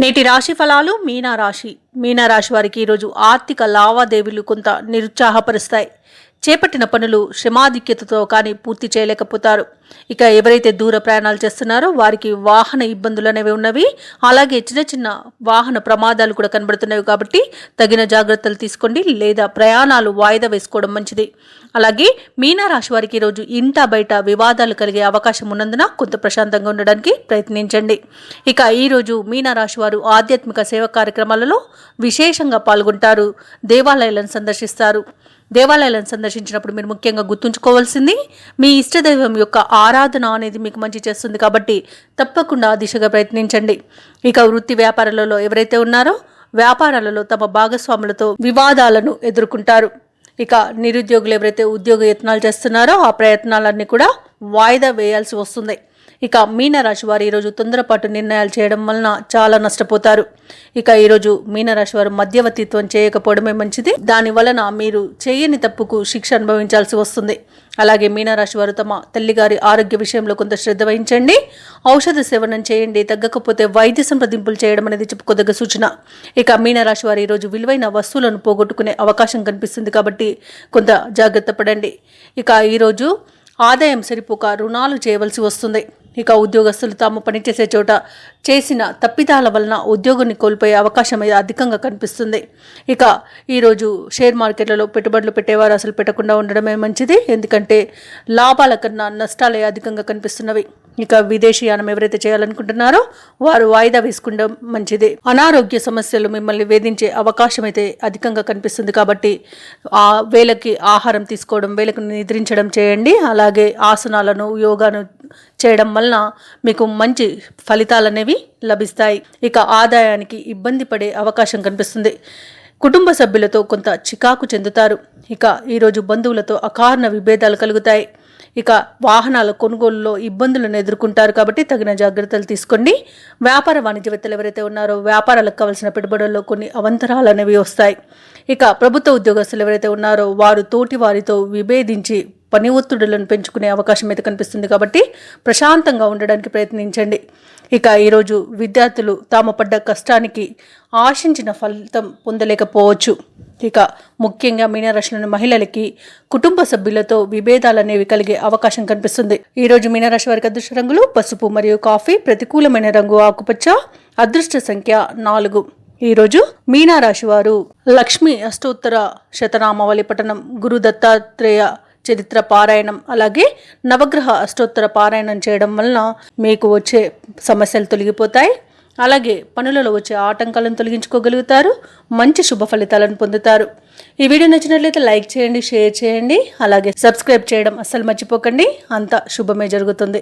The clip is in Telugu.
నేటి రాశి ఫలాలు మీనరాశి వారికి ఈరోజు ఆర్థిక లావాదేవీలు కొంత నిరుత్సాహపరుస్తాయి. చేపట్టిన పనులు శ్రమాధిక్యతతో కానీ పూర్తి చేయలేకపోతారు. ఇక ఎవరైతే దూర ప్రయాణాలు చేస్తున్నారో వారికి వాహన ఇబ్బందులు అనేవి ఉన్నవి. అలాగే చిన్న చిన్న వాహన ప్రమాదాలు కూడా కనబడుతున్నాయి. కాబట్టి తగిన జాగ్రత్తలు తీసుకోండి, లేదా ప్రయాణాలు వాయిదా వేసుకోవడం మంచిది. అలాగే మీనరాశి వారికి ఈరోజు ఇంట బయట వివాదాలు కలిగే అవకాశం ఉన్నందున కొంత ప్రశాంతంగా ఉండడానికి ప్రయత్నించండి. ఇక ఈరోజు మీనరాశి వారు ఆధ్యాత్మిక సేవా కార్యక్రమాలలో విశేషంగా పాల్గొంటారు. దేవాలయాలను సందర్శిస్తారు. దేవాలయాలను సందర్శించినప్పుడు మీరు ముఖ్యంగా గుర్తుంచుకోవాల్సింది మీ ఇష్టదైవం యొక్క ఆరాధన అనేది మీకు మంచి చేస్తుంది. కాబట్టి తప్పకుండా ఆ దిశగా ప్రయత్నించండి. ఇక వృత్తి వ్యాపారాలలో ఎవరైతే ఉన్నారో వ్యాపారాలలో తమ భాగస్వాములతో వివాదాలను ఎదుర్కొంటారు. ఇక నిరుద్యోగులు ఎవరైతే ఉద్యోగ యత్నాలు చేస్తున్నారో ఆ ప్రయత్నాలన్నీ కూడా వాయిదా వేయాల్సి వస్తుంది. ఇక మీనరాశి వారు ఈరోజు తొందరపాటు నిర్ణయాలు చేయడం వలన చాలా నష్టపోతారు. ఇక ఈరోజు మీనరాశి వారు మధ్యవర్తిత్వం చేయకపోవడమే మంచిది. దాని వలన మీరు చేయని తప్పుకు శిక్ష అనుభవించాల్సి వస్తుంది. అలాగే మీనరాశి వారు తమ తల్లిగారి ఆరోగ్య విషయంలో కొంత శ్రద్ధ వహించండి. ఔషధ సేవనం చేయండి. తగ్గకపోతే వైద్య సంప్రదింపులు చేయడం అనేది చెప్పుకోదగ్గ సూచన. ఇక మీనరాశి వారు ఈరోజు విలువైన వస్తువులను పోగొట్టుకునే అవకాశం కనిపిస్తుంది. కాబట్టి కొంత జాగ్రత్త పడండి. ఇక ఈరోజు ఆదాయం సరిపోక రుణాలు చేయవలసి వస్తుంది. ఇక ఉద్యోగస్తులు తాము పనిచేసే చోట చేసిన తప్పిదాల వలన ఉద్యోగాన్ని కోల్పోయే అవకాశం అధికంగా కనిపిస్తుంది. ఇక ఈరోజు షేర్ మార్కెట్లలో పెట్టుబడులు పెట్టేవారు అసలు పెట్టకుండా ఉండడమే మంచిది. ఎందుకంటే లాభాల కన్నా నష్టాలే అధికంగా కనిపిస్తున్నవి. ఇక విదేశీయానం ఎవరైతే చేయాలనుకుంటున్నారో వారు వాయిదా వేసుకోవడం మంచిది. అనారోగ్య సమస్యలు మిమ్మల్ని వేధించే అవకాశం అయితే అధికంగా కనిపిస్తుంది. కాబట్టి ఆ వేళకి ఆహారం తీసుకోవడం, వేళకు నిద్రించడం చేయండి. అలాగే ఆసనాలను యోగాను చేయడం వలన మీకు మంచి ఫలితాలు అనేవి లభిస్తాయి. ఇక ఆదాయానికి ఇబ్బంది పడే అవకాశం కనిపిస్తుంది. కుటుంబ సభ్యులతో కొంత చికాకు చెందుతారు. ఇక ఈరోజు బంధువులతో అకారణ విభేదాలు కలుగుతాయి. ఇక వాహనాల కొనుగోలులో ఇబ్బందులను ఎదుర్కొంటారు. కాబట్టి తగిన జాగ్రత్తలు తీసుకోండి. వ్యాపార వాణిజ్యవేత్తలు ఎవరైతే ఉన్నారో వ్యాపారాలకు కావాల్సిన పెట్టుబడుల్లో కొన్ని అవంతరాలు అనేవి వస్తాయి. ఇక ప్రభుత్వ ఉద్యోగస్తులు ఎవరైతే ఉన్నారో వారు తోటి వారితో విభేదించి పని ఒత్తిడులను పెంచుకునే అవకాశం అయితే కనిపిస్తుంది. కాబట్టి ప్రశాంతంగా ఉండడానికి ప్రయత్నించండి. ఇక ఈరోజు విద్యార్థులు తాము పడ్డ కష్టానికి ఆశించిన ఫలితం పొందలేకపోవచ్చు. ఇక ముఖ్యంగా మీనరాశిలోని మహిళలకి కుటుంబ సభ్యులతో విభేదాలు అనేవి కలిగే అవకాశం కనిపిస్తుంది. ఈరోజు మీనరాశి వారికి అదృష్ట రంగులు పసుపు మరియు కాఫీ, ప్రతికూలమైన రంగు ఆకుపచ్చ, అదృష్ట సంఖ్య 4. ఈరోజు మీనరాశి వారు లక్ష్మీ అష్టోత్తర శతనామావళి పఠనం, గురు దత్తాత్రేయ చరిత్ర పారాయణం, అలాగే నవగ్రహ అష్టోత్తర పారాయణం చేయడం వలన మీకు వచ్చే సమస్యలు తొలగిపోతాయి. అలాగే పనులలో వచ్చే ఆటంకాలను తొలగించుకోగలుగుతారు. మంచి శుభ ఫలితాలను పొందుతారు. ఈ వీడియో నచ్చినట్లయితే లైక్ చేయండి, షేర్ చేయండి, అలాగే సబ్స్క్రైబ్ చేయడం అస్సలు మర్చిపోకండి. అంతా శుభమే జరుగుతుంది.